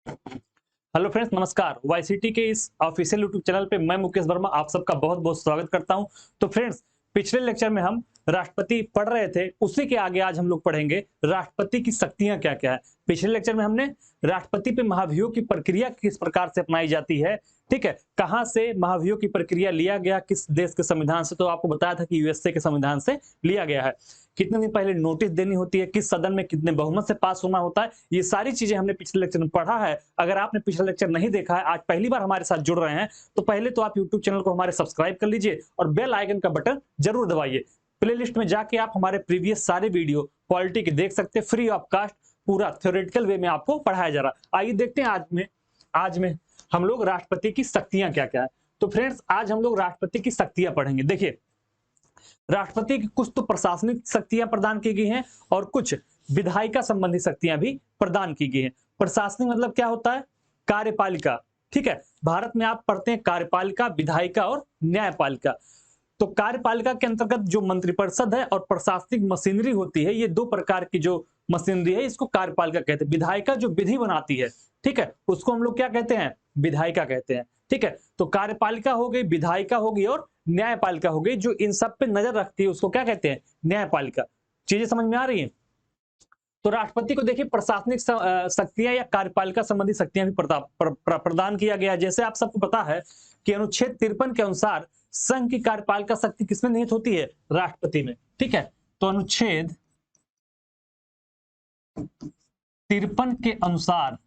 Hello friends, नमस्कार। YCT के इस ऑफिशियल यूट्यूब चैनल पे मैं मुकेश वर्मा आप सबका बहुत बहुत स्वागत करता हूं। तो फ्रेंड्स, पिछले लेक्चर में हम राष्ट्रपति पढ़ रहे थे, उसी के आगे आज हम लोग पढ़ेंगे राष्ट्रपति की शक्तियां क्या क्या है। पिछले लेक्चर में हमने राष्ट्रपति पे महाभियोग की प्रक्रिया किस प्रकार से अपनाई जाती है, ठीक है, कहां से महाभियोग की प्रक्रिया लिया गया, किस देश के संविधान से, तो आपको बताया था कि यूएसए के संविधान से लिया गया है। कितने दिन पहले नोटिस देनी होती है, किस सदन में कितने बहुमत से पास होना होता है, ये सारी चीजें हमने पिछले लेक्चर में पढ़ा है। अगर आपने पिछला लेक्चर नहीं देखा है, आज पहली बार हमारे साथ जुड़ रहे हैं, तो पहले तो आप यूट्यूब चैनल को हमारे सब्सक्राइब कर लीजिए और बेल आइकन का बटन जरूर दबाइए। प्लेलिस्ट में जाके आप हमारे प्रीवियस सारे वीडियो पॉलिटी के देख सकते हैं, फ्री ऑफ कास्ट, पूरा थ्योरेटिकल वे में आपको पढ़ाया जा रहा है। आइए देखते हैं आज में हम लोग राष्ट्रपति की शक्तियां क्या क्या है। तो फ्रेंड्स, आज हम लोग राष्ट्रपति की शक्तियां पढ़ेंगे। देखिए, राष्ट्रपति की कुछ तो प्रशासनिक शक्तियां प्रदान की गई हैं और कुछ विधायिका संबंधी शक्तियां भी प्रदान की गई हैं। प्रशासनिक मतलब क्या होता है? कार्यपालिका, ठीक है। भारत में आप पढ़ते हैं कार्यपालिका, विधायिका और न्यायपालिका। तो कार्यपालिका के अंतर्गत जो मंत्रिपरिषद है और प्रशासनिक मशीनरी होती है, ये दो प्रकार की जो मशीनरी है, इसको कार्यपालिका कहते हैं। विधायिका जो विधि बनाती है, ठीक है, उसको हम लोग क्या कहते हैं? विधायिका कहते हैं, ठीक है। तो कार्यपालिका हो गई, विधायिका हो गई और न्यायपालिका हो गई, जो इन सब पे नजर रखती है, उसको क्या कहते हैं? न्यायपालिका। चीजें समझ में आ रही हैं? तो राष्ट्रपति को देखिए प्रशासनिक शक्तियां या कार्यपालिका संबंधी शक्तियां भी प्रदान किया गया। जैसे आप सबको पता है कि अनुच्छेद 53 के अनुसार संघ की कार्यपालिका शक्ति किसमें निहित होती है? राष्ट्रपति में, ठीक है। तो अनुच्छेद 53 के अनुसार,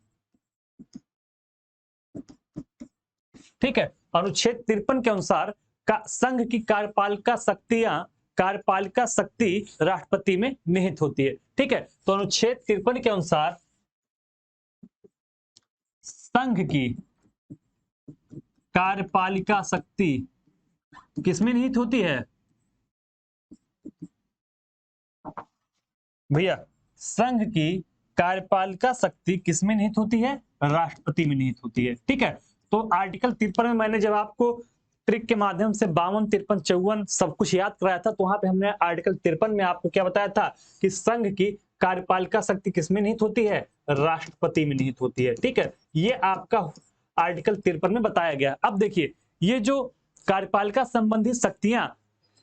ठीक है, अनुच्छेद 53 के अनुसार का संघ की कार्यपालिका शक्ति राष्ट्रपति में निहित होती है, ठीक है। तो अनुच्छेद 53 के अनुसार संघ की कार्यपालिका शक्ति किसमें निहित होती है? भैया, संघ की कार्यपालिका शक्ति किसमें निहित होती है? राष्ट्रपति में निहित होती है, ठीक है। तो आर्टिकल 53 में मैंने जब आपको ट्रिक के माध्यम से 52, 53, 54 सब कुछ याद कराया था, तो वहां पे हमने आर्टिकल 53 में आपको क्या बताया था कि संघ की कार्यपालिका शक्ति किसमें निहित होती है? राष्ट्रपति में निहित होती है, ठीक है। ये आपका आर्टिकल 53 में बताया गया। अब देखिए, ये जो कार्यपालिका संबंधी शक्तियां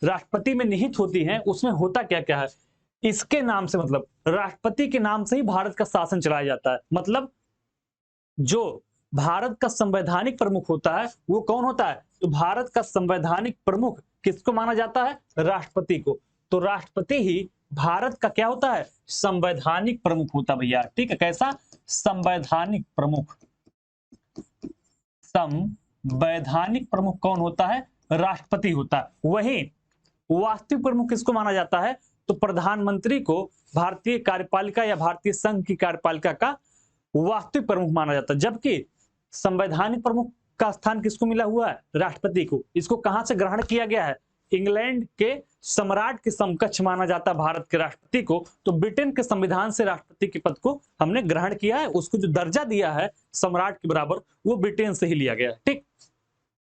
राष्ट्रपति में निहित होती हैं, उसमें होता क्या क्या है? इसके नाम से, मतलब राष्ट्रपति के नाम से ही भारत का शासन चलाया जाता है। मतलब जो भारत का संवैधानिक प्रमुख होता है वो कौन होता है? तो भारत का संवैधानिक प्रमुख किसको माना जाता है? राष्ट्रपति को। तो राष्ट्रपति ही भारत का क्या होता है? संवैधानिक प्रमुख होता है भैया, ठीक है। कैसा? संवैधानिक प्रमुख। संवैधानिक प्रमुख कौन होता है? राष्ट्रपति होता है। वहीं वास्तविक प्रमुख किसको माना जाता है? तो प्रधानमंत्री को भारतीय कार्यपालिका या भारतीय संघ की कार्यपालिका का वास्तविक प्रमुख माना जाता है। जबकि संवैधानिक प्रमुख का स्थान किसको मिला हुआ है? राष्ट्रपति को। इसको कहां से ग्रहण किया गया है? इंग्लैंड के सम्राट के समकक्ष माना जाता है भारत के राष्ट्रपति को। तो ब्रिटेन के संविधान से राष्ट्रपति के पद को हमने ग्रहण किया है, उसको जो दर्जा दिया है सम्राट के बराबर, वो ब्रिटेन से ही लिया गया है, ठीक।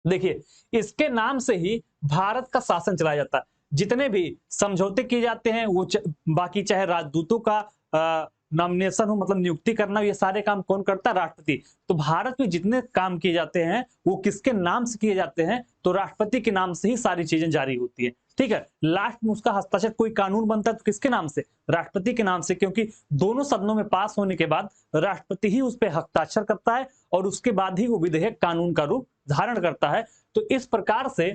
देखिए, इसके नाम से ही भारत का शासन चलाया जाता है। जितने भी समझौते किए जाते हैं, वो बाकी चाहे राजदूतों का नॉमिनेशन हो, मतलब नियुक्ति करना, ये सारे काम कौन करता है? राष्ट्रपति। तो भारत में जितने काम किए जाते हैं वो किसके नाम से किए जाते हैं? तो राष्ट्रपति के नाम से ही सारी चीजें जारी होती है, ठीक है। लास्ट में उसका हस्ताक्षर, कोई कानून बनता है तो किसके नाम से? राष्ट्रपति के नाम से, क्योंकि दोनों सदनों में पास होने के बाद राष्ट्रपति ही उस पर हस्ताक्षर करता है और उसके बाद ही वो विधेयक कानून का रूप धारण करता है। तो इस प्रकार से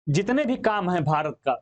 जितने भी काम है भारत का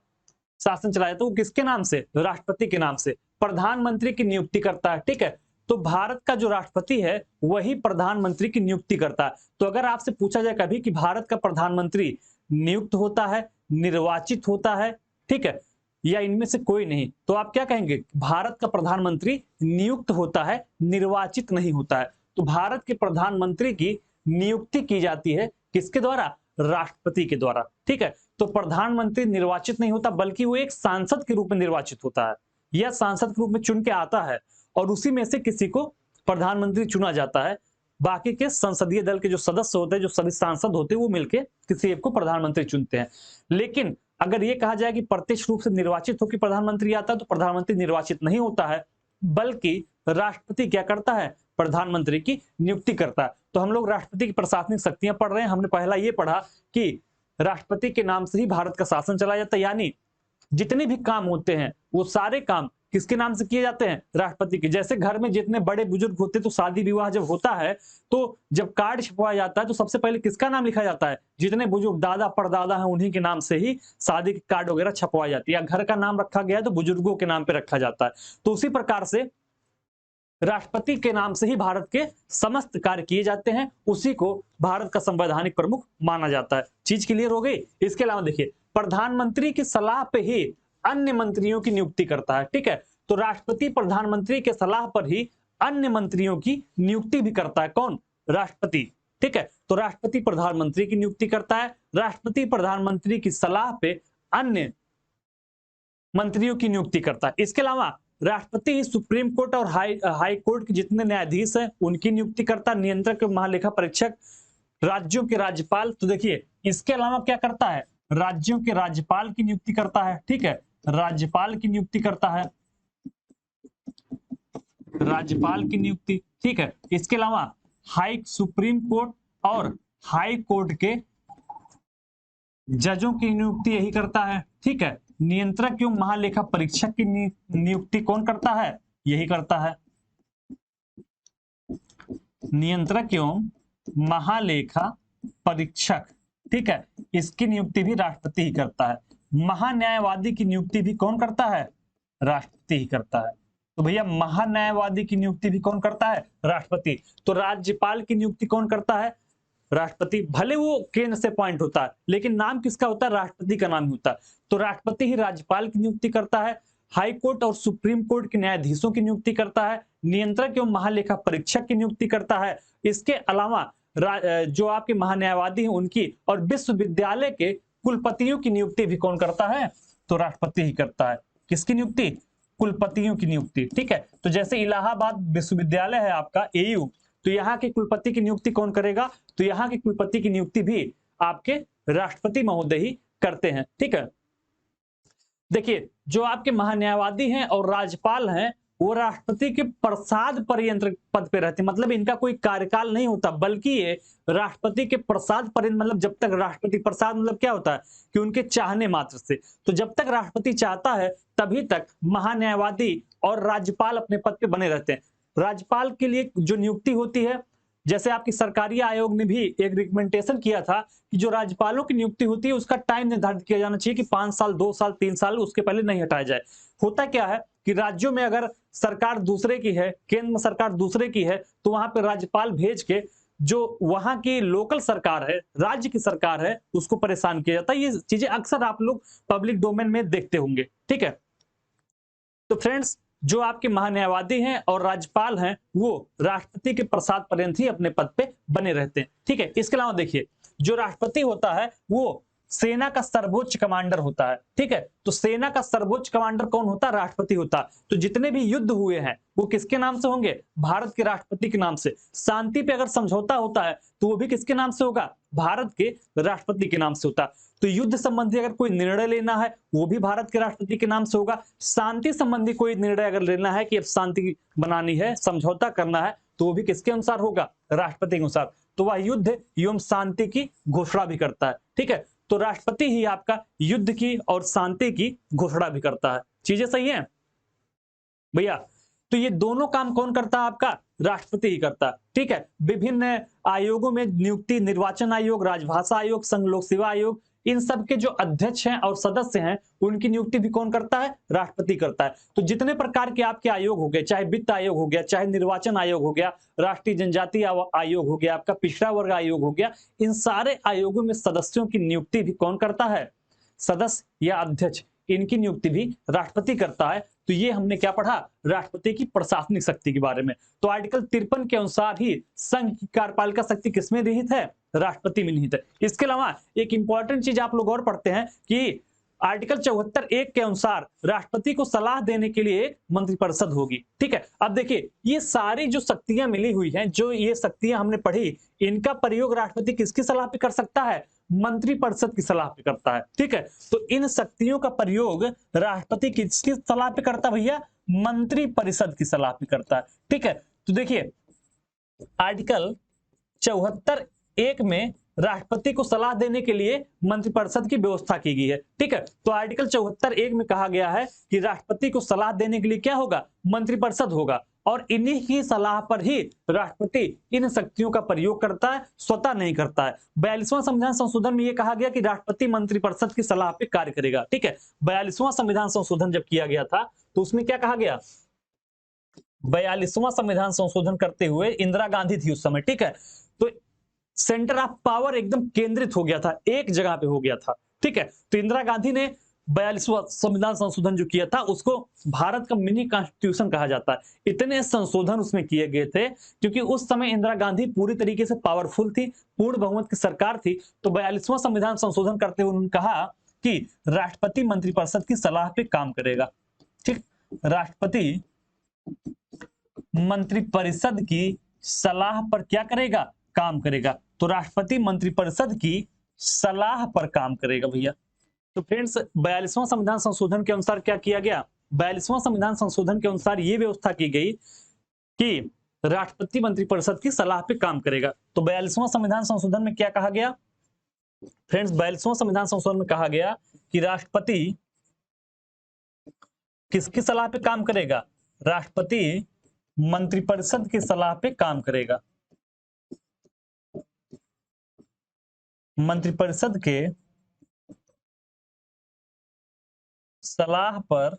शासन चलाया, तो वो किसके नाम से? राष्ट्रपति के नाम से। प्रधानमंत्री की नियुक्ति करता है, ठीक है। तो भारत का जो राष्ट्रपति है वही प्रधानमंत्री की नियुक्ति करता है। तो अगर आपसे पूछा जाए कभी कि भारत का प्रधानमंत्री नियुक्त होता है, निर्वाचित होता है, ठीक है, या इनमें से कोई नहीं, तो आप क्या कहेंगे? भारत का प्रधानमंत्री नियुक्त होता है, निर्वाचित नहीं होता है। तो भारत के प्रधानमंत्री की नियुक्ति की जाती है किसके द्वारा? राष्ट्रपति के द्वारा, ठीक है। तो प्रधानमंत्री निर्वाचित नहीं होता, बल्कि वो एक सांसद के रूप में निर्वाचित होता है, या सांसद के रूप में चुन के आता है और उसी में से किसी को प्रधानमंत्री चुना जाता है। बाकी के संसदीय दल के जो सदस्य होते हैं, जो सभी सांसद होते हैं, वो मिलकर किसी एक को प्रधानमंत्री चुनते हैं। लेकिन अगर ये कहा जाए कि प्रत्यक्ष रूप से निर्वाचित होकर प्रधानमंत्री आता है, तो प्रधानमंत्री निर्वाचित नहीं होता है। बल्कि राष्ट्रपति क्या करता है, प्रधानमंत्री की नियुक्ति करता है। तो हम लोग राष्ट्रपति की प्रशासनिक शक्तियां पढ़ रहे हैं। हमने पहला ये पढ़ा कि राष्ट्रपति के नाम से ही भारत का शासन चलाया जाता है, यानी जितने भी काम होते हैं वो सारे काम किसके नाम से किए जाते हैं, राष्ट्रपति के। जैसे घर में जितने बड़े बुजुर्ग होते हैं तो शादी विवाह जब होता है तो जब कार्ड छपवाया जाता है तो सबसे पहले किसका नाम लिखा जाता है, जितने बुजुर्ग दादा परदादा हैं उन्हीं के नाम से ही शादी के कार्ड वगैरह छपवाई जाती है। या घर का नाम रखा गया है तो बुजुर्गों के नाम पे रखा जाता है। तो उसी प्रकार से राष्ट्रपति के नाम से ही भारत के समस्त कार्य किए जाते हैं, उसी को भारत का संवैधानिक प्रमुख माना जाता है। चीज क्लियर हो गई। इसके अलावा देखिए, प्रधानमंत्री की सलाह पे ही अन्य मंत्रियों की नियुक्ति करता है। ठीक है, तो राष्ट्रपति प्रधानमंत्री के सलाह पर ही अन्य मंत्रियों की नियुक्ति भी करता है। कौन, राष्ट्रपति। ठीक है, तो राष्ट्रपति प्रधानमंत्री की नियुक्ति करता है, राष्ट्रपति प्रधानमंत्री की सलाह पे अन्य मंत्रियों की नियुक्ति करता है। इसके अलावा राष्ट्रपति ही सुप्रीम कोर्ट और हाई कोर्ट के जितने न्यायाधीश हैं उनकी नियुक्ति करता है, नियंत्रक, महालेखा परीक्षक, राज्यों के राज्यपाल। तो देखिए, इसके अलावा क्या करता है, राज्यों के राज्यपाल की नियुक्ति करता है। ठीक है, राज्यपाल की नियुक्ति करता है, राज्यपाल की नियुक्ति। ठीक है, इसके अलावा सुप्रीम कोर्ट और हाई कोर्ट के जजों की नियुक्ति यही करता है। ठीक है, नियंत्रक एवं महालेखा परीक्षक की नियुक्ति कौन करता है, यही करता है। नियंत्रक एवं महालेखा परीक्षक, ठीक है, इसकी नियुक्ति भी राष्ट्रपति ही करता है। महान्यायवादी की नियुक्ति भी कौन करता है, राष्ट्रपति ही करता है। तो भैया महान्यायवादी की नियुक्ति भी कौन करता है, राष्ट्रपति। तो राज्यपाल की नियुक्ति कौन करता है, राष्ट्रपति। भले वो केंद्र से पॉइंट होता है लेकिन नाम किसका होता है, राष्ट्रपति का नाम होता है। तो राष्ट्रपति ही राज्यपाल की नियुक्ति करता है, हाई कोर्ट और सुप्रीम कोर्ट के न्यायाधीशों की नियुक्ति करता है, नियंत्रक एवं महालेखा परीक्षक की नियुक्ति करता है। इसके अलावा जो आपके महान्यायवादी हैं उनकी और विश्वविद्यालय के कुलपतियों की नियुक्ति भी कौन करता है, तो राष्ट्रपति ही करता है। किसकी नियुक्ति, कुलपतियों की नियुक्ति। ठीक है, तो जैसे इलाहाबाद विश्वविद्यालय है आपका एयू, तो यहाँ के कुलपति की नियुक्ति कौन करेगा, तो यहाँ के कुलपति की नियुक्ति भी आपके राष्ट्रपति महोदय ही करते हैं। ठीक है, देखिए जो आपके महान्यायवादी हैं और राज्यपाल हैं वो राष्ट्रपति के प्रसाद पर्यंत पद पे रहते हैं, मतलब इनका कोई कार्यकाल नहीं होता, बल्कि ये राष्ट्रपति के प्रसाद पर्यंत, मतलब जब तक राष्ट्रपति, प्रसाद मतलब क्या होता है कि उनके चाहने मात्र से, तो जब तक राष्ट्रपति चाहता है तभी तक महान्यायवादी और राज्यपाल अपने पद पे बने रहते हैं। राज्यपाल के लिए जो नियुक्ति होती है, जैसे आपकी सरकारी आयोग ने भी एक रिकमेंडेशन किया था कि जो राज्यपालों की नियुक्ति होती है उसका टाइम निर्धारित किया जाना चाहिए कि 5 साल, 2 साल, 3 साल, उसके पहले नहीं हटाया जाए। होता क्या है कि राज्यों में अगर सरकार दूसरे की है, केंद्र में सरकार दूसरे की है, तो वहां पे राज्यपाल भेज के जो वहां की लोकल सरकार है, राज्य की सरकार है, उसको परेशान किया जाता है। ये चीजें अक्सर आप लोग पब्लिक डोमेन में देखते होंगे। ठीक है, तो फ्रेंड्स जो आपके महान्यायवादी हैं और राज्यपाल हैं वो राष्ट्रपति के प्रसाद पर्यंत ही अपने पद पे बने रहते हैं। ठीक है, इसके अलावा देखिए जो राष्ट्रपति होता है वो सेना का सर्वोच्च कमांडर होता है। ठीक है, तो सेना का सर्वोच्च कमांडर कौन होता है, राष्ट्रपति होता है। तो जितने भी युद्ध हुए हैं वो किसके नाम से होंगे, भारत के राष्ट्रपति के नाम से। शांति पे अगर समझौता होता है तो वो भी किसके नाम से होगा, भारत के राष्ट्रपति के नाम से होता है। तो युद्ध संबंधी अगर कोई निर्णय लेना है वो भी भारत के राष्ट्रपति के नाम से होगा। शांति संबंधी कोई निर्णय अगर लेना है कि अब शांति बनानी है, समझौता करना है, तो वो भी किसके अनुसार होगा, राष्ट्रपति के अनुसार। तो वह युद्ध एवं शांति की घोषणा भी करता है। ठीक है, तो राष्ट्रपति ही आपका युद्ध की और शांति की घोषणा भी करता है। चीजें सही हैं भैया। तो ये दोनों काम कौन करता है, आपका राष्ट्रपति ही करता है। ठीक है, विभिन्न आयोगों में नियुक्ति, निर्वाचन आयोग, राजभाषा आयोग, संघ लोक सेवा आयोग, इन सब के जो अध्यक्ष हैं और सदस्य हैं उनकी नियुक्ति भी कौन करता है, राष्ट्रपति करता है। तो जितने प्रकार के आपके आयोग हो गए, चाहे वित्त आयोग हो गया, चाहे निर्वाचन आयोग हो गया, राष्ट्रीय जनजाति आयोग हो गया, आपका पिछड़ा वर्ग आयोग हो गया, इन सारे आयोगों में सदस्यों की नियुक्ति भी कौन करता है, सदस्य या अध्यक्ष, इनकी नियुक्ति भी राष्ट्रपति करता है। तो ये हमने क्या पढ़ा, राष्ट्रपति की प्रशासनिक शक्ति के बारे में। तो आर्टिकल 53 के अनुसार ही संघ की कार्यपालिका शक्ति किसमें निहित है, राष्ट्रपति में निहित है। इसके अलावा एक इंपॉर्टेंट चीज आप लोग और पढ़ते हैं कि आर्टिकल 74(1) के अनुसार राष्ट्रपति को सलाह देने के लिए एक मंत्रिपरिषद होगी। ठीक है, अब देखिए ये सारी जो शक्तियां मिली हुई हैं, जो ये शक्तियां हमने पढ़ी, इनका प्रयोग राष्ट्रपति किसकी सलाह पे कर सकता है? मंत्रिपरिषद की सलाह पे करता है। ठीक है, तो इन शक्तियों का प्रयोग राष्ट्रपति किसकी सलाह पे करता है भैया? मंत्रिपरिषद की सलाह पे करता है। ठीक है, तो देखिए आर्टिकल 74(1) में राष्ट्रपति को सलाह देने के लिए मंत्रिपरिषद की व्यवस्था की गई है। ठीक है, तो आर्टिकल 74(1) में कहा गया है कि राष्ट्रपति को सलाह देने के लिए क्या होगा? मंत्रिपरिषद होगा, और इन्हीं की सलाह पर ही राष्ट्रपति इन शक्तियों का प्रयोग करता है, स्वतः नहीं करता है। 42वां संविधान संशोधन में यह कहा गया कि राष्ट्रपति मंत्रिपरिषद की सलाह पे कार्य करेगा। ठीक है, 42वां संविधान संशोधन जब किया गया था तो उसमें क्या कहा गया? 42वां संविधान संशोधन करते हुए इंदिरा गांधी थी उस समय। ठीक है, तो सेंटर ऑफ पावर एकदम केंद्रित हो गया था, एक जगह पे हो गया था। ठीक है, तो इंदिरा गांधी ने 42वां संविधान संशोधन जो किया था उसको भारत का मिनी कॉन्स्टिट्यूशन कहा जाता है। इतने संशोधन उसमें किए गए थे क्योंकि उस समय इंदिरा गांधी पूरी तरीके से पावरफुल थी, पूर्ण बहुमत की सरकार थी। तो 42वां संविधान संशोधन करते हुए उन्होंने कहा कि राष्ट्रपति मंत्रिपरिषद की सलाह पे काम करेगा। ठीक, राष्ट्रपति मंत्रिपरिषद की सलाह पर क्या करेगा? काम करेगा। तो राष्ट्रपति मंत्रिपरिषद की सलाह पर काम करेगा भैया। तो फ्रेंड्स 42वां संविधान संशोधन के अनुसार क्या किया गया? 42वां संविधान संशोधन के अनुसार यह व्यवस्था की गई कि राष्ट्रपति मंत्रिपरिषद की सलाह पे काम करेगा। तो 42वां संविधान संशोधन में क्या कहा गया फ्रेंड्स? 42वां संविधान संशोधन में कहा गया कि राष्ट्रपति किसकी सलाह पे काम करेगा? राष्ट्रपति मंत्रिपरिषद की सलाह पे काम करेगा। मंत्रिपरिषद के सलाह पर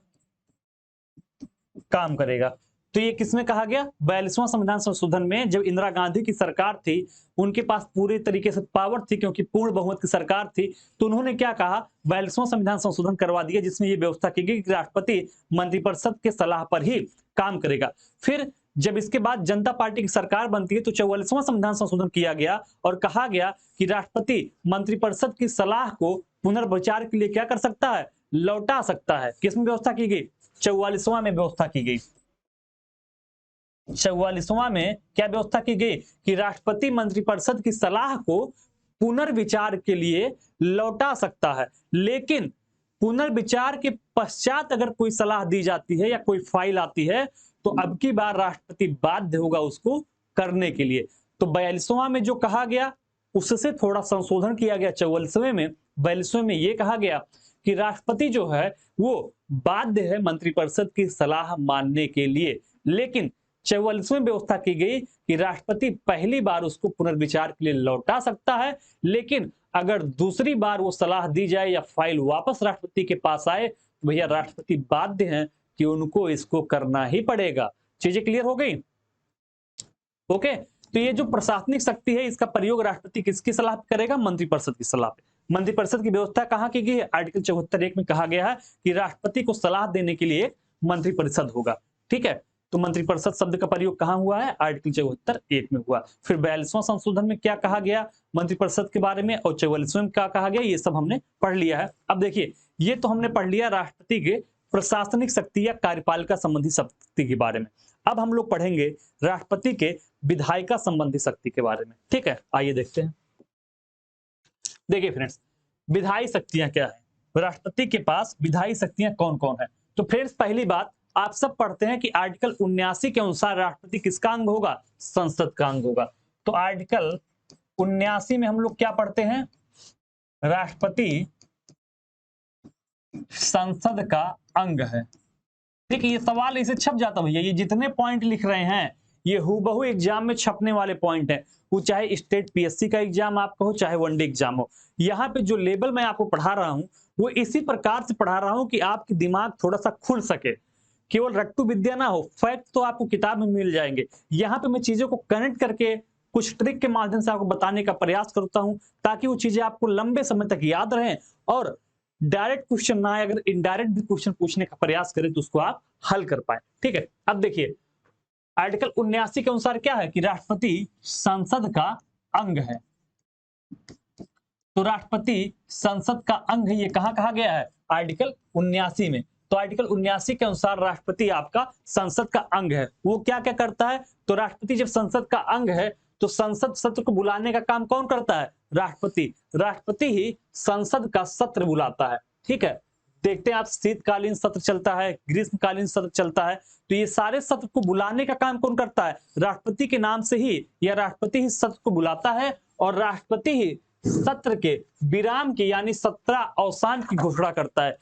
काम करेगा। तो ये किसमें कहा गया? 42वां संविधान संशोधन में। जब इंदिरा गांधी की सरकार थी, उनके पास पूरे तरीके से पावर थी क्योंकि पूर्ण बहुमत की सरकार थी, तो उन्होंने क्या कहा? 42वां संविधान संशोधन करवा दिया जिसमें यह व्यवस्था की गई कि राष्ट्रपति मंत्रिपरिषद के सलाह पर ही काम करेगा। फिर जब इसके बाद जनता पार्टी की सरकार बनती है तो 44वां संविधान संशोधन किया गया और कहा गया कि राष्ट्रपति मंत्रिपरिषद की सलाह को पुनर्विचार के लिए क्या कर सकता है? लौटा सकता है। किसमें व्यवस्था की गई? 44वां में व्यवस्था की गई। 44वां में क्या व्यवस्था की गई कि राष्ट्रपति मंत्रिपरिषद की सलाह को पुनर्विचार के लिए लौटा सकता है, लेकिन पुनर्विचार के पश्चात अगर कोई सलाह दी जाती है या कोई फाइल आती है तो अब की बार राष्ट्रपति बाध्य होगा उसको करने के लिए। तो 42वां में जो कहा गया उससे थोड़ा संशोधन किया गया 44वें में। 42वें में यह कहा गया कि राष्ट्रपति जो है वो बाध्य है मंत्रिपरिषद की सलाह मानने के लिए, लेकिन 44वें व्यवस्था की गई कि राष्ट्रपति पहली बार उसको पुनर्विचार के लिए लौटा सकता है, लेकिन अगर दूसरी बार वो सलाह दी जाए या फाइल वापस राष्ट्रपति के पास आए तो भैया राष्ट्रपति बाध्य हैं कि उनको इसको करना ही पड़ेगा। चीजें क्लियर हो गई? ओके, तो ये जो प्रशासनिक शक्ति है इसका प्रयोग राष्ट्रपति किसकी सलाह पे करेगा? मंत्रिपरिषद की सलाह पे। मंत्रिपरिषद की व्यवस्था कहाँ की गई है? आर्टिकल 74(1) में कहा गया है कि राष्ट्रपति को सलाह देने के लिए मंत्रिपरिषद होगा। ठीक है, तो मंत्रिपरिषद शब्द का प्रयोग कहां हुआ है? आर्टिकल 74(1) में हुआ। फिर 42वां संशोधन में क्या कहा गया मंत्रिपरिषद के बारे में और 44वें में क्या कहा गया, ये सब हमने पढ़ लिया है। अब देखिए ये तो हमने पढ़ लिया राष्ट्रपति के प्रशासनिक शक्ति या कार्यपालिका संबंधी शक्ति के बारे में। अब हम लोग पढ़ेंगे राष्ट्रपति के विधायिका संबंधी शक्ति के बारे में। ठीक है, आइए देखते हैं। देखिए फ्रेंड्स, विधायी शक्तियां क्या है? राष्ट्रपति के पास विधायी शक्तियां कौन कौन है? तो फ्रेंड्स पहली बात आप सब पढ़ते हैं कि आर्टिकल 79 के अनुसार राष्ट्रपति किसका अंग होगा? संसद का अंग होगा। तो आर्टिकल 79 में हम लोग क्या पढ़ते हैं? राष्ट्रपति संसद का अंग है। देखिए ये सवाल इसे छप जाता भैया, ये जितने पॉइंट लिख रहे हैं ये हूबहू एग्जाम में छपने वाले पॉइंट है, वो चाहे स्टेट पीएससी का एग्जाम आपका हो चाहे वनडे एग्जाम हो। यहाँ पे जो लेवल मैं आपको पढ़ा रहा हूँ वो इसी प्रकार से पढ़ा रहा हूँ कि आपकी दिमाग थोड़ा सा खुल सके, केवल रट्टू विद्या ना हो। फैक्ट तो आपको किताब में मिल जाएंगे, यहाँ पे मैं चीजों को कनेक्ट करके कुछ ट्रिक के माध्यम से आपको बताने का प्रयास करता हूँ ताकि वो चीजें आपको लंबे समय तक याद रहें और डायरेक्ट क्वेश्चन ना आए, अगर इनडायरेक्ट भी क्वेश्चन पूछने का प्रयास करें तो उसको आप हल कर पाए। ठीक है, अब देखिए आर्टिकल 79 के अनुसार क्या है कि राष्ट्रपति संसद का अंग है। तो राष्ट्रपति संसद का अंग है, ये कहां कहा गया है? आर्टिकल 79 में। तो आर्टिकल 79 के अनुसार राष्ट्रपति आपका संसद का अंग है। वो क्या क्या करता है? तो राष्ट्रपति जब संसद का अंग है तो संसद सत्र को बुलाने का काम कौन करता है? राष्ट्रपति। राष्ट्रपति ही संसद का सत्र बुलाता है। ठीक है, देखते हैं आप, शीतकालीन सत्र चलता है, ग्रीष्मकालीन सत्र चलता है, तो ये सारे सत्र को बुलाने का काम कौन करता है? राष्ट्रपति के नाम से ही या राष्ट्रपति ही सत्र को बुलाता है और राष्ट्रपति ही सत्र के विराम की यानी सत्र अवसान की घोषणा करता है।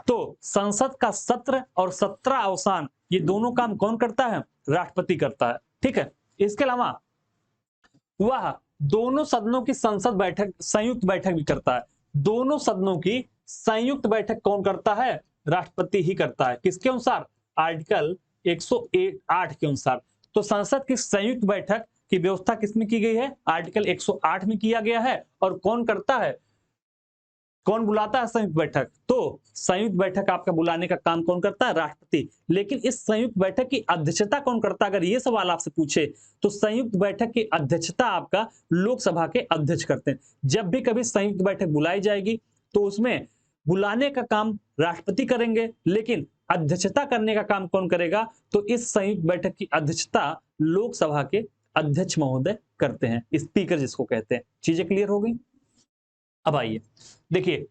तो संसद का सत्र और सत्र अवसान ये दोनों काम कौन करता है? राष्ट्रपति करता है। ठीक है, इसके अलावा वह दोनों सदनों की संसद बैठक, संयुक्त बैठक भी करता है। दोनों सदनों की संयुक्त बैठक कौन करता है? राष्ट्रपति ही करता है। किसके अनुसार? आर्टिकल 108 के अनुसार। तो संसद की संयुक्त बैठक की व्यवस्था किसमें की गई है? आर्टिकल 108 में किया गया है। और कौन करता है, कौन बुलाता है संयुक्त बैठक? तो संयुक्त बैठक आपका बुलाने का काम कौन करता है? राष्ट्रपति। लेकिन इस संयुक्त बैठक की अध्यक्षता कौन करता है? अगर ये सवाल आपसे पूछे तो संयुक्त बैठक की अध्यक्षता आपका लोकसभा के अध्यक्ष करते हैं। जब भी कभी संयुक्त बैठक बुलाई जाएगी तो उसमें बुलाने का काम राष्ट्रपति करेंगे, लेकिन अध्यक्षता करने का काम कौन करेगा? तो इस संयुक्त बैठक की अध्यक्षता लोकसभा के अध्यक्ष महोदय करते हैं, स्पीकर जिसको कहते हैं। चीजें क्लियर हो गई? अब आइए देखिए,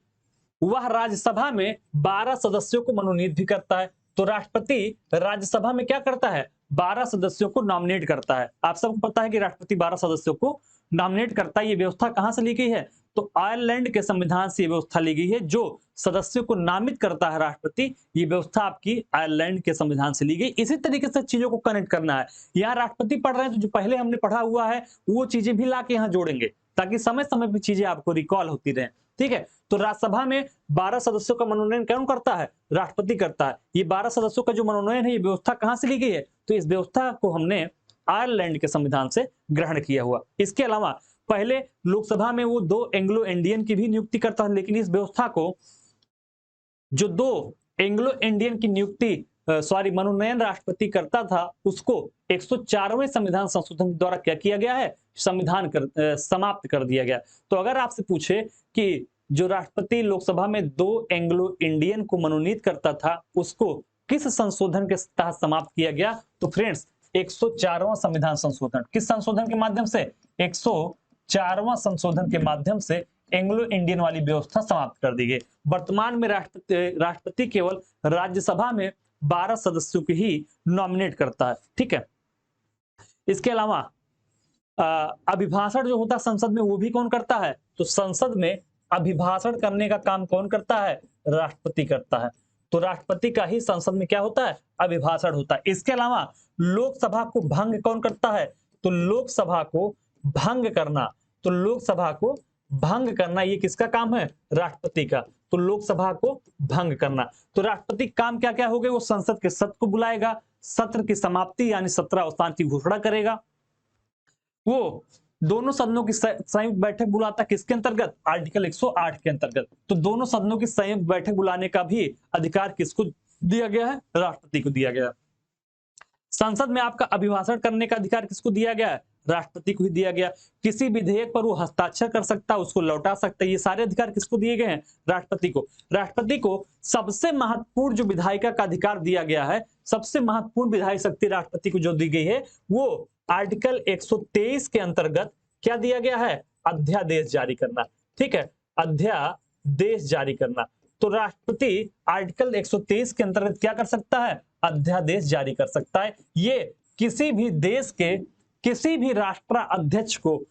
वह राज्यसभा में 12 सदस्यों को मनोनीत भी करता है। तो राष्ट्रपति राज्यसभा में क्या करता है? 12 सदस्यों को नॉमिनेट करता है। आप सबको पता है कि राष्ट्रपति 12 सदस्यों को नॉमिनेट करता है। ये व्यवस्था कहां से ली गई है? तो आयरलैंड के संविधान से ये व्यवस्था ली गई है। जो सदस्यों को नामित करता है राष्ट्रपति, ये व्यवस्था आपकी आयरलैंड के संविधान से ली गई। इसी तरीके से चीजों को कनेक्ट करना है। यहाँ राष्ट्रपति पढ़ रहे हैं तो जो पहले हमने पढ़ा हुआ है वो चीजें भी ला के यहाँ जोड़ेंगे ताकि समय समय पर चीजें आपको रिकॉल होती रहे। ठीक है, तो राज्यसभा में 12 सदस्यों का मनोनयन कौन करता है? राष्ट्रपति करता है। ये 12 सदस्यों का जो मनोनयन है ये व्यवस्था कहां से ली गई है? तो इस व्यवस्था को हमने आयरलैंड के संविधान से ग्रहण किया हुआ। इसके अलावा पहले लोकसभा में वो 2 एंग्लो इंडियन की भी नियुक्ति करता है, लेकिन इस व्यवस्था को जो 2 एंग्लो इंडियन की नियुक्ति मनोनयन राष्ट्रपति करता था उसको 104वें संविधान संशोधन द्वारा क्या किया गया है? समाप्त कर दिया गया। तो अगर आपसे पूछे कि जो राष्ट्रपति लोकसभा में 2 एंग्लो इंडियन को मनोनीत करता था उसको किस संशोधन के तहत समाप्त किया गया? तो फ्रेंड्स 104वां संविधान संशोधन। किस संशोधन के माध्यम से? 104वां संशोधन के माध्यम से एंग्लो इंडियन वाली व्यवस्था समाप्त कर दी गई। वर्तमान में राष्ट्रपति केवल राज्यसभा में 12 सदस्यों को ही नॉमिनेट करता है। ठीक है, इसके अलावा अभिभाषण जो होता है संसद में वो भी कौन करता है? तो संसद में अभिभाषण करने का काम कौन करता है? राष्ट्रपति करता है। तो राष्ट्रपति का ही संसद में क्या होता है? अभिभाषण होता है। इसके अलावा लोकसभा को भंग कौन करता है? तो लोकसभा को भंग करना, तो लोकसभा को भंग करना ये किसका काम है? राष्ट्रपति का। तो लोकसभा को भंग करना, तो राष्ट्रपति काम क्या क्या हो गए? वो संसद के सत्र को बुलाएगा, सत्र की समाप्ति यानी सत्र अवसान की घोषणा करेगा, वो दोनों सदनों की संयुक्त बैठक बुलाता किसके अंतर्गत? आर्टिकल 108 के अंतर्गत। तो दोनों सदनों की संयुक्त बैठक बुलाने का भी अधिकार किसको दिया गया है? राष्ट्रपति को दिया गया है। संसद में आपका अभिभाषण करने का अधिकार किसको दिया गया है? राष्ट्रपति को ही दिया गया। किसी विधेयक पर वो हस्ताक्षर कर सकता है, उसको लौटा सकता है, ये सारे अधिकार किसको दिए गए हैं? राष्ट्रपति को। राष्ट्रपति को सबसे महत्वपूर्ण जो विधायिका का अधिकार दिया गया है, सबसे महत्वपूर्ण विधायी शक्ति राष्ट्रपति को जो दी गई है वो आर्टिकल 123 के अंतर्गत क्या दिया गया है? अध्यादेश जारी करना। ठीक है, अध्यादेश जारी करना। तो राष्ट्रपति आर्टिकल 123 के अंतर्गत क्या कर सकता है? अध्यादेश जारी कर सकता है। ये किसी भी देश के किसी भी राष्ट्राध्यक्ष को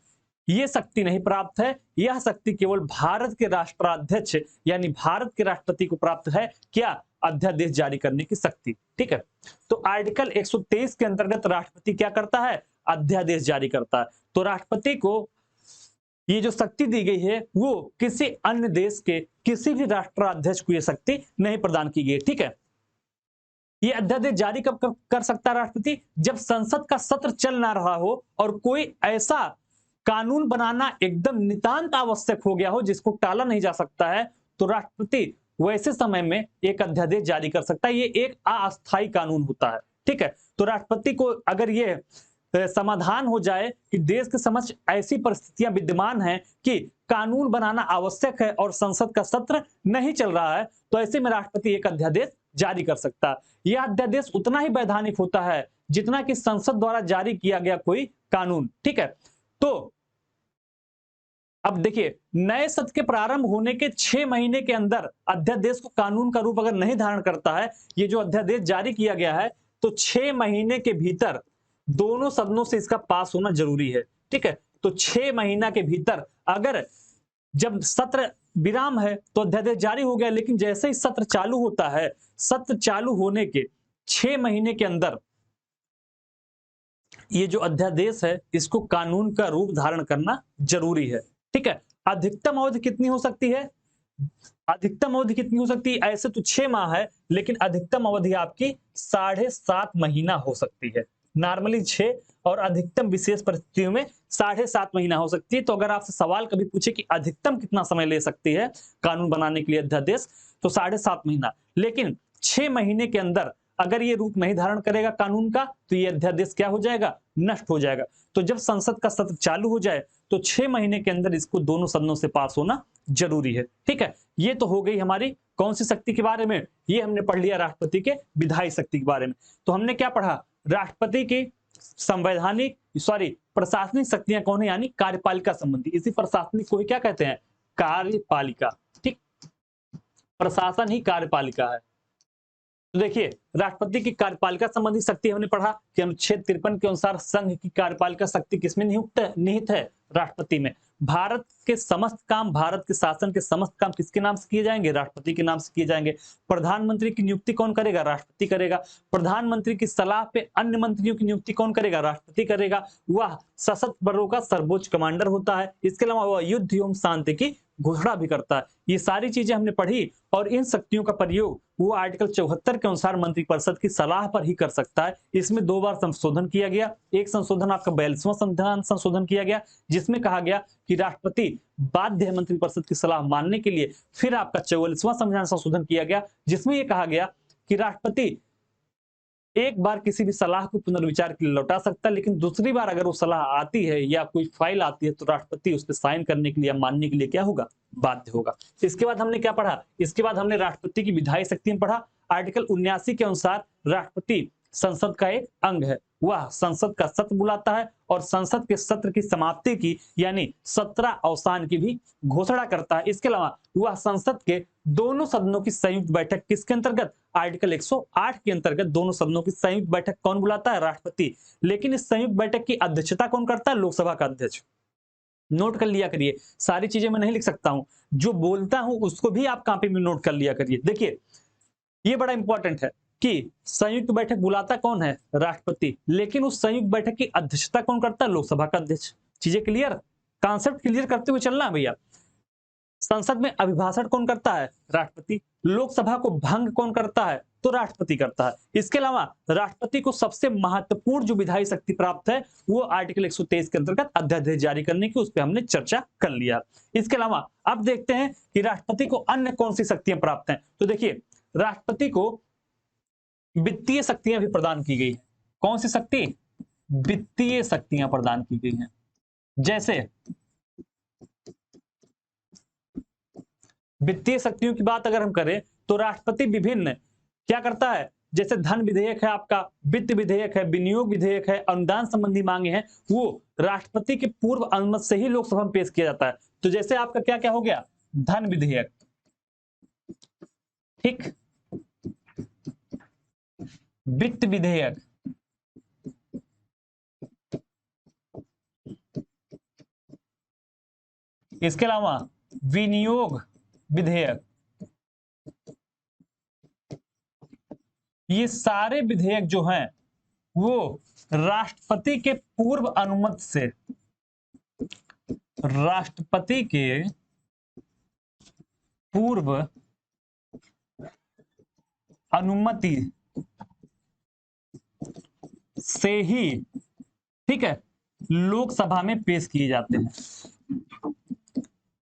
यह शक्ति नहीं प्राप्त है। यह शक्ति केवल भारत के राष्ट्राध्यक्ष यानी भारत के राष्ट्रपति को प्राप्त है। क्या? अध्यादेश जारी करने की शक्ति। ठीक है, तो आर्टिकल 123 के अंतर्गत राष्ट्रपति क्या करता है? अध्यादेश जारी करता है। तो राष्ट्रपति को ये जो शक्ति दी गई है वो किसी अन्य देश के किसी भी राष्ट्राध्यक्ष को यह शक्ति नहीं प्रदान की गई। ठीक है, ये अध्यादेश जारी कब कर सकता है राष्ट्रपति? जब संसद का सत्र चल ना रहा हो और कोई ऐसा कानून बनाना एकदम नितांत आवश्यक हो गया हो जिसको टाला नहीं जा सकता है, तो राष्ट्रपति वैसे समय में एक अध्यादेश जारी कर सकता है। ये एक अस्थायी कानून होता है। ठीक है, तो राष्ट्रपति को अगर ये समाधान हो जाए कि देश के समक्ष ऐसी परिस्थितियां विद्यमान हैं कि कानून बनाना आवश्यक है और संसद का सत्र नहीं चल रहा है, तो ऐसे में राष्ट्रपति एक अध्यादेश जारी कर सकता है। यह अध्यादेश उतना ही वैधानिक होता है जितना कि संसद द्वारा जारी किया गया कोई कानून। ठीक है, तो अब देखिए, नए सत्र के प्रारंभ होने के 6 महीने के अंदर अध्यादेश को कानून का रूप अगर नहीं धारण करता है, ये जो अध्यादेश जारी किया गया है, तो 6 महीने के भीतर दोनों सदनों से इसका पास होना जरूरी है। ठीक है, तो 6 महीना के भीतर अगर जब सत्र विराम है तो अध्यादेश जारी हो गया, लेकिन जैसे ही सत्र चालू होता है, सत्र चालू होने के 6 महीने के अंदर ये जो अध्यादेश है इसको कानून का रूप धारण करना जरूरी है। ठीक है, अधिकतम अवधि कितनी हो सकती है? अधिकतम अवधि कितनी हो सकती है? ऐसे तो 6 माह है, लेकिन अधिकतम अवधि आपकी 7.5 महीना हो सकती है। नॉर्मली 6 और अधिकतम विशेष परिस्थितियों में 7.5 महीना हो सकती है। तो अगर आपसे सवाल कभी पूछे कि अधिकतम कितना समय ले सकती है कानून बनाने के लिए अध्यादेश, तो 7.5 महीना। लेकिन 6 महीने के अंदर अगर ये रूप नहीं धारण करेगा कानून का, तो ये अध्यादेश क्या हो जाएगा? नष्ट हो जाएगा। तो जब संसद का सत्र चालू हो जाए तो 6 महीने के अंदर इसको दोनों सदनों से पास होना जरूरी है। ठीक है, ये तो हो गई हमारी कौन सी शक्ति के बारे में? ये हमने पढ़ लिया राष्ट्रपति के विधायी शक्ति के बारे में। तो हमने क्या पढ़ा? राष्ट्रपति की प्रशासनिक शक्तियां कौन है, यानी कार्यपालिका संबंधी। इसी प्रशासनिक को ही क्या कहते हैं? कार्यपालिका। ठीक, प्रशासन ही कार्यपालिका है। तो देखिए, राष्ट्रपति की कार्यपालिका संबंधी शक्ति हमने पढ़ा कि अनुच्छेद 53 के अनुसार संघ की कार्यपालिका शक्ति किसमें निहित है? राष्ट्रपति में। भारत के समस्त काम, भारत के शासन के समस्त काम किसके नाम से किए जाएंगे? राष्ट्रपति के नाम से किए जाएंगे। प्रधानमंत्री की नियुक्ति कौन करेगा? राष्ट्रपति करेगा। प्रधानमंत्री की सलाह पे अन्य मंत्रियों की नियुक्ति कौन करेगा? राष्ट्रपति करेगा। वह सशस्त्र बलों का सर्वोच्च कमांडर होता है। इसके अलावा वह युद्ध एवं शांति की घोषणा भी करता है। ये सारी चीजें हमने पढ़ी, और इन शक्तियों का प्रयोग वो आर्टिकल 74 के अनुसार मंत्रिपरिषद की सलाह पर ही कर सकता है। इसमें 2 बार संशोधन किया गया। एक संशोधन आपका 42वां संविधान संशोधन किया गया, जिसमें कहा गया कि राष्ट्रपति बाध्य है मंत्रिपरिषद की सलाह मानने के लिए। फिर आपका 44वां संविधान संशोधन किया गया, जिसमें यह कहा गया कि राष्ट्रपति एक बार किसी भी सलाह को पुनर्विचार के लिए लौटा सकता है, लेकिन दूसरी बार अगर वो सलाह आती है या कोई फाइल आती है तो राष्ट्रपति उस पर साइन करने के लिए या मानने के लिए क्या होगा? बाध्य होगा। इसके बाद हमने क्या पढ़ा? इसके बाद हमने राष्ट्रपति की विधायी शक्ति पढ़ा। आर्टिकल 79 के अनुसार राष्ट्रपति संसद का एक अंग है। वह संसद का सत्र बुलाता है और संसद के सत्र की समाप्ति की यानी सत्र अवसान की भी घोषणा करता है। इसके अलावा वह संसद के दोनों सदनों की संयुक्त बैठक किसके अंतर्गत? आर्टिकल 108 के अंतर्गत दोनों सदनों की संयुक्त बैठक कौन बुलाता है? राष्ट्रपति। लेकिन इस संयुक्त बैठक की अध्यक्षता कौन करता है? लोकसभा का अध्यक्ष। नोट कर लिया करिए, सारी चीजें मैं नहीं लिख सकता हूं, जो बोलता हूं उसको भी आप कॉपी में नोट कर लिया करिए। देखिए, ये बड़ा इंपॉर्टेंट है कि संयुक्त बैठक बुलाता कौन है? राष्ट्रपति। लेकिन उस संयुक्त बैठक की अध्यक्षता कौन करता है? लोकसभा का अध्यक्ष। चीजें क्लियर? कॉन्सेप्ट क्लियर करते हुए चलना है भैया। संसद में अभिभाषण कौन करता है? राष्ट्रपति। लोकसभा को भंग कौन करता है? तो राष्ट्रपति करता है। इसके अलावा राष्ट्रपति को सबसे महत्वपूर्ण जो विधायी शक्ति प्राप्त है वो आर्टिकल 123 के अंतर्गत अध्यादेश जारी करने की, उस पर हमने चर्चा कर लिया। इसके अलावा अब देखते हैं कि राष्ट्रपति को अन्य कौन सी शक्तियां प्राप्त हैं। तो देखिए, राष्ट्रपति को वित्तीय शक्तियां भी प्रदान की गई है। कौन सी शक्ति? वित्तीय शक्तियां प्रदान की गई हैं। जैसे वित्तीय शक्तियों की बात अगर हम करें तो राष्ट्रपति विभिन्न क्या करता है? जैसे धन विधेयक है, आपका वित्त विधेयक है, विनियोग विधेयक है, अनुदान संबंधी मांगे हैं, वो राष्ट्रपति के पूर्व अनुमति से ही लोकसभा में पेश किया जाता है। तो जैसे आपका क्या क्या हो गया? धन विधेयक, ठीक, वित्त विधेयक, इसके अलावा विनियोग विधेयक, ये सारे विधेयक जो हैं वो राष्ट्रपति के पूर्व अनुमति से, राष्ट्रपति के पूर्व अनुमति से ही, ठीक है, लोकसभा में पेश किए जाते हैं।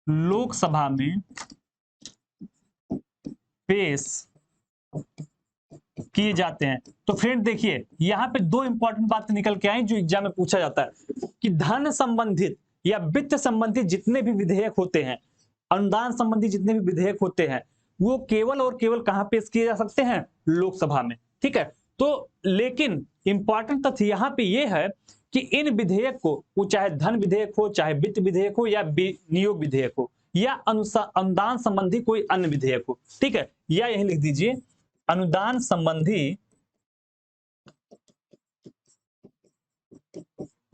लोकसभा में पेश किए जाते हैं। तो फ्रेंड देखिए यहाँ पे दो इंपॉर्टेंट बातें निकल के आई जो एग्जाम में पूछा जाता है कि धन संबंधित या वित्त संबंधित जितने भी विधेयक होते हैं, अनुदान संबंधी जितने भी विधेयक होते हैं, वो केवल और केवल कहां पेश किए जा सकते हैं? लोकसभा में। ठीक है, तो लेकिन इंपॉर्टेंट तथ्य यहाँ पे ये है कि इन विधेयक को, वो चाहे धन विधेयक हो, चाहे वित्त विधेयक हो, या नियोग विधेयक हो, या अनुदान संबंधी कोई अन्य विधेयक हो, ठीक है, या यही लिख दीजिए अनुदान संबंधी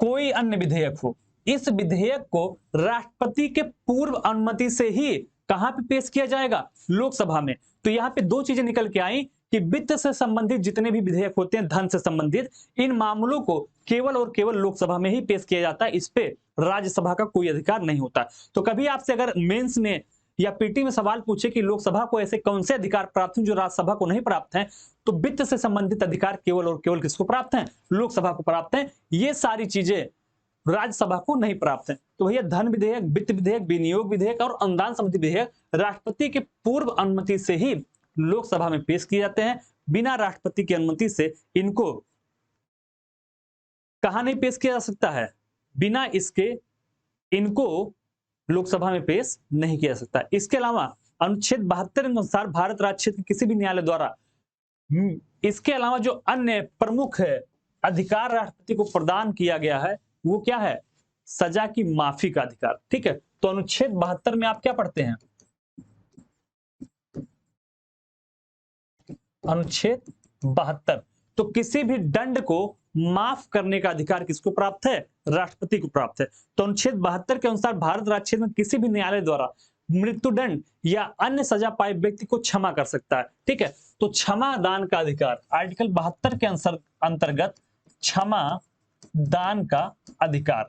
कोई अन्य विधेयक हो, इस विधेयक को राष्ट्रपति के पूर्व अनुमति से ही कहां पे पेश किया जाएगा? लोकसभा में। तो यहाँ पे दो चीजें निकल के आई कि वित्त से संबंधित जितने भी विधेयक होते हैं, धन से संबंधित, इन मामलों को केवल और केवल लोकसभा में ही पेश किया जाता है, इस पे राज्यसभा का कोई अधिकार नहीं होता। तो कभी आपसे अगर मेंस में या पीटी में सवाल पूछे कि लोकसभा को ऐसे कौन से अधिकार प्राप्त हैं जो राज्यसभा को नहीं प्राप्त हैं, तो वित्त से संबंधित अधिकार केवल और केवल किसको प्राप्त हैं? लोकसभा को प्राप्त हैं। ये सारी चीजें राज्यसभा को नहीं प्राप्त है। तो भैया धन विधेयक, वित्त विधेयक, विनियोग विधेयक और अनुदान संबंधी विधेयक राष्ट्रपति के पूर्व अनुमति से ही लोकसभा में पेश किए जाते हैं। बिना राष्ट्रपति की अनुमति से इनको कहां नहीं पेश किया जा सकता है? बिना इसके इनको लोकसभा में पेश नहीं किया जा सकता। इसके अलावा अनुच्छेद 72 के अनुसार भारत राज्य क्षेत्र किसी भी न्यायालय द्वारा इसके अलावा जो अन्य प्रमुख अधिकार राष्ट्रपति को प्रदान किया गया है वो क्या है? सजा की माफी का अधिकार। ठीक है, तो अनुच्छेद 72 में आप क्या पढ़ते हैं? अनुच्छेद 72, तो किसी भी दंड को माफ करने का अधिकार किसको प्राप्त है? राष्ट्रपति को प्राप्त है। तो अनुच्छेद 72 के अनुसार भारत राज्य क्षेत्र में किसी भी न्यायालय द्वारा मृत्युदंड या अन्य सजा पाए व्यक्ति को क्षमा कर सकता है। ठीक है, तो क्षमा दान का अधिकार आर्टिकल 72 के अंतर्गत क्षमा दान का अधिकार।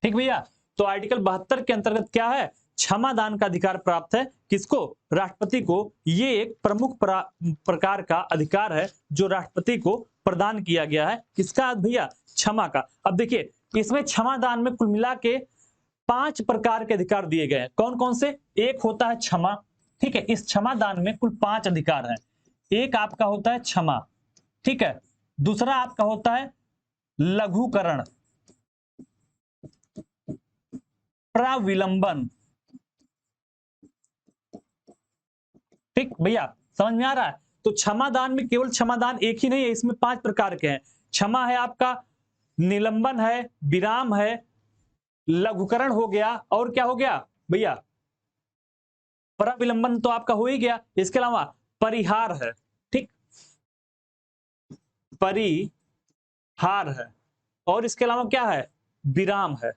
ठीक भैया, तो आर्टिकल 72 के अंतर्गत क्या है? क्षमा दान का अधिकार प्राप्त है। किसको? राष्ट्रपति को। ये एक प्रमुख प्रकार का अधिकार है जो राष्ट्रपति को प्रदान किया गया है। किसका भैया? क्षमा का। अब देखिए इसमें क्षमा दान में कुल मिला के 5 प्रकार के अधिकार दिए गए हैं। कौन कौन से? एक होता है क्षमा। ठीक है, इस क्षमा दान में कुल 5 अधिकार हैं। एक आपका होता है क्षमा, ठीक है, दूसरा आपका होता है लघुकरण, प्रविलंबन। ठीक भैया, समझ में आ रहा है? तो क्षमा दान में केवल क्षमा दान एक ही नहीं है, इसमें 5 प्रकार के हैं। क्षमा है आपका, निलंबन है, विराम है, लघुकरण हो गया, और क्या हो गया भैया? प्रविलंबन तो आपका हो ही गया। इसके अलावा परिहार है। ठीक, परिहार है, और इसके अलावा क्या है? विराम है।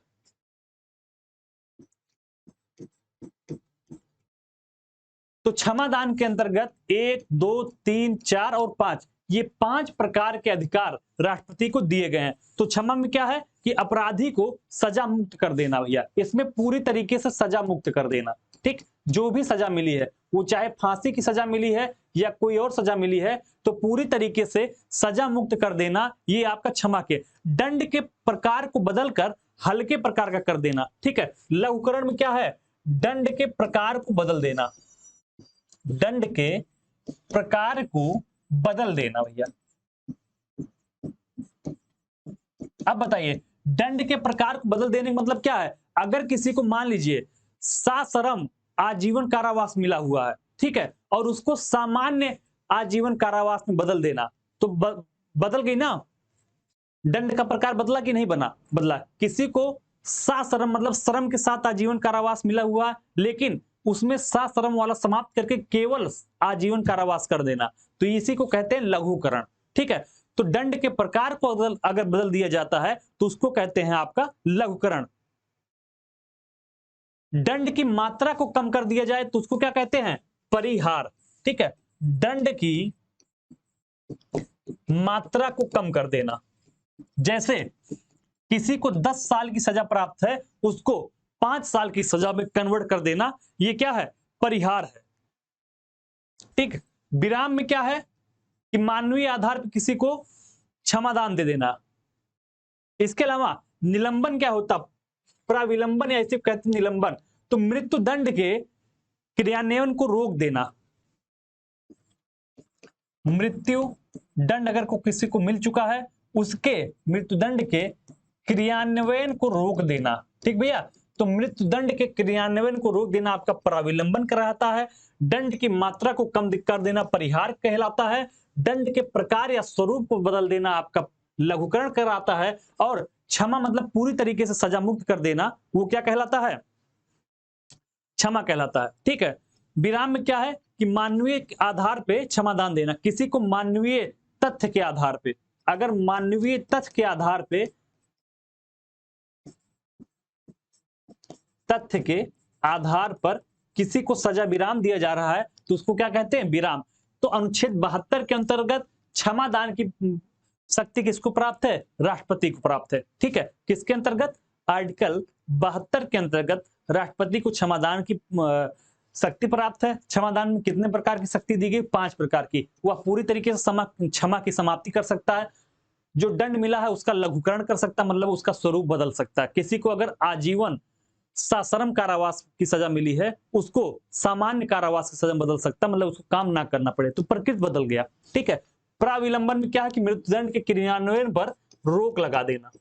तो क्षमा दान के अंतर्गत 1, 2, 3, 4 और 5, ये 5 प्रकार के अधिकार राष्ट्रपति को दिए गए हैं। तो क्षमा में क्या है कि अपराधी को सजा मुक्त कर देना भैया, इसमें पूरी तरीके से सजा मुक्त कर देना। ठीक, जो भी सजा मिली है, वो चाहे फांसी की सजा मिली है या कोई और सजा मिली है, तो पूरी तरीके से सजा मुक्त कर देना, ये आपका क्षमा के। दंड के प्रकार को बदलकर हल्के प्रकार का कर देना। ठीक है, लघुकरण में क्या है? दंड के प्रकार को बदल देना, दंड के प्रकार को बदल देना भैया। अब बताइए दंड के प्रकार को बदल देने का मतलब क्या है? अगर किसी को मान लीजिए साशरम आजीवन कारावास मिला हुआ है, ठीक है, और उसको सामान्य आजीवन कारावास में बदल देना, तो बदल गई ना? दंड का प्रकार बदला कि नहीं बदला? किसी को साशरम मतलब श्रम के साथ आजीवन कारावास मिला हुआ, लेकिन उसमें साशरम वाला समाप्त करके केवल आजीवन कारावास कर देना, तो इसी को कहते हैं लघुकरण। ठीक है, तो दंड के प्रकार को अगर बदल दिया जाता है तो उसको कहते हैं आपका लघुकरण। दंड की मात्रा को कम कर दिया जाए तो उसको क्या कहते हैं? परिहार। ठीक है, दंड की मात्रा को कम कर देना, जैसे किसी को 10 साल की सजा प्राप्त है, उसको 5 साल की सजा में कन्वर्ट कर देना, ये क्या है? परिहार है। ठीक, विराम में क्या है कि मानवीय आधार पर किसी को क्षमादान दे देना। इसके अलावा निलंबन क्या होता? प्रविलंबन या इसे कहते हैं निलंबन, तो मृत्यु दंड के क्रियान्वयन को रोक देना, मृत्यु दंड अगर को किसी को मिल चुका है उसके मृत्युदंड के क्रियान्वयन को रोक देना। ठीक भैया, तो मृत्युदंड के क्रियान्वयन को रोक देना आपका प्राविलंबन कहलाता है। दंड की मात्रा को कम कर देना परिहार कहलाता है। दंड के प्रकार या स्वरूप को बदल देना आपका लघुकरण कहलाता है। और क्षमा मतलब पूरी तरीके से सजा मुक्त कर देना, वो क्या कहलाता है? क्षमा कहलाता है। ठीक है, विराम में क्या है कि मानवीय आधार पे क्षमादान देना, किसी को मानवीय तथ्य के आधार पे, अगर मानवीय तथ्य के आधार पे, तथ्य के आधार पर किसी को सजा विराम दिया जा रहा है तो उसको क्या कहते हैं? विराम। तो अनुच्छेद 72 के अंतर्गत क्षमादान की शक्ति किसको प्राप्त है? राष्ट्रपति को प्राप्त है। ठीक है, किसके अंतर्गत? आर्टिकल 72 के अंतर्गत राष्ट्रपति को क्षमादान की शक्ति प्राप्त है। क्षमादान में कितने प्रकार की शक्ति दी गई? 5 प्रकार की। वह पूरी तरीके से क्षमा की समाप्ति कर सकता है, जो दंड मिला है उसका लघुकरण कर सकता है, मतलब उसका स्वरूप बदल सकता है। किसी को अगर आजीवन सश्रम कारावास की सजा मिली है उसको सामान्य कारावास की सजा बदल सकता है, मतलब उसको काम ना करना पड़े, तो प्रकृति बदल गया। ठीक है, प्राविलंबन में क्या है कि मृत्युदंड के क्रियान्वयन पर रोक लगा देना।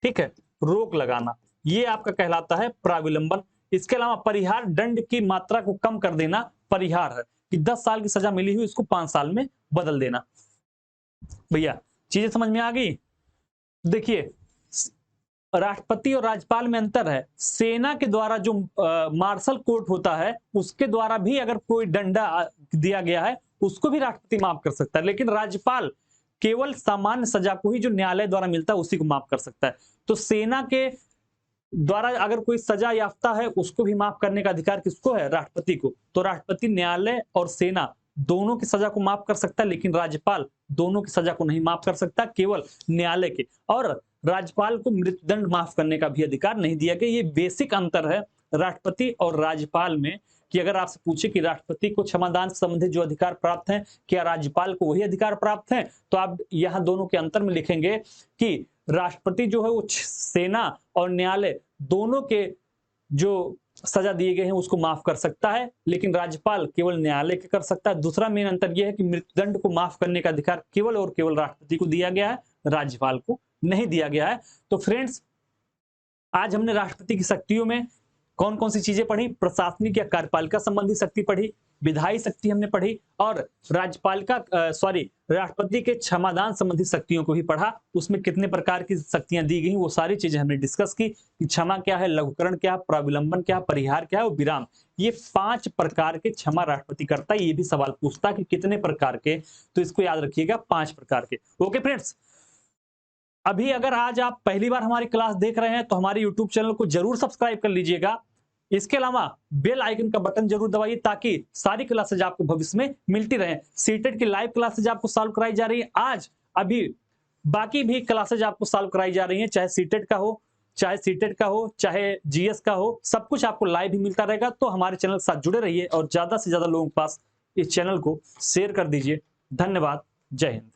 ठीक है, रोक लगाना, ये आपका कहलाता है प्राविलंबन। इसके अलावा परिहार, दंड की मात्रा को कम कर देना परिहार है, कि 10 साल की सजा मिली हुई उसको 5 साल में बदल देना। भैया चीजें समझ में आ गई? देखिए, राष्ट्रपति और राज्यपाल में अंतर है। सेना के द्वारा जो मार्शल कोर्ट होता है उसके द्वारा भी अगर कोई दंडा दिया गया है उसको भी राष्ट्रपति माफ कर सकता है, लेकिन राज्यपाल केवल सामान्य सजा को ही जो न्यायालय द्वारा मिलता है उसी को माफ कर सकता है। तो सेना के द्वारा अगर कोई सजा याफ्ता है उसको भी माफ करने का अधिकार किसको है? राष्ट्रपति को। तो राष्ट्रपति न्यायालय और सेना दोनों की सजा को माफ कर सकता है, लेकिन राज्यपाल दोनों की सजा को नहीं माफ कर सकता, केवल न्यायालय के। और राज्यपाल को मृत्युदंड माफ करने का भी अधिकार नहीं दिया गया। ये बेसिक अंतर है राष्ट्रपति और राज्यपाल में, कि अगर आपसे पूछे कि राष्ट्रपति को क्षमादान से संबंधित जो अधिकार प्राप्त हैं, क्या राज्यपाल को वही अधिकार प्राप्त हैं, तो आप यहाँ दोनों के अंतर में लिखेंगे कि राष्ट्रपति जो है वो सेना और न्यायालय दोनों के जो सजा दिए गए हैं उसको माफ कर सकता है, लेकिन राज्यपाल केवल न्यायालय के कर सकता है। दूसरा मेन अंतर यह है कि मृत्युदंड को माफ करने का अधिकार केवल और केवल राष्ट्रपति को दिया गया है, राज्यपाल को नहीं दिया गया है। तो फ्रेंड्स, आज हमने राष्ट्रपति की शक्तियों में कौन कौन सी चीजें पढ़ी? प्रशासनिक या कार्यपालिका संबंधी शक्ति पढ़ी, विधायी शक्ति हमने पढ़ी, और राष्ट्रपति के क्षमादान संबंधी शक्तियों को भी पढ़ा। उसमें कितने प्रकार की शक्तियां दी गई वो सारी चीजें हमने डिस्कस की, कि क्षमा क्या है, लघुकरण क्या है, प्राविलंबन क्या है, परिहार क्या है और विराम। ये 5 प्रकार के क्षमा राष्ट्रपति करता है। ये भी सवाल पूछता कि कितने प्रकार के, तो इसको याद रखिएगा 5 प्रकार के। ओके फ्रेंड्स, अभी अगर आज आप पहली बार हमारी क्लास देख रहे हैं तो हमारे YouTube चैनल को जरूर सब्सक्राइब कर लीजिएगा। इसके अलावा बेल आइकन का बटन जरूर दबाइए ताकि सारी क्लासेज आपको भविष्य में मिलती रहे। सीटेट की लाइव क्लासेज आपको सॉल्व कराई जा रही है आज, अभी बाकी भी क्लासेज आपको सॉल्व कराई जा रही है, चाहे सीटेट का हो, चाहे सीटेट का हो, चाहे जीएस का हो, सब कुछ आपको लाइव ही मिलता रहेगा। तो हमारे चैनल के साथ जुड़े रहिए और ज्यादा से ज्यादा लोगों के पास इस चैनल को शेयर कर दीजिए। धन्यवाद, जय हिंद।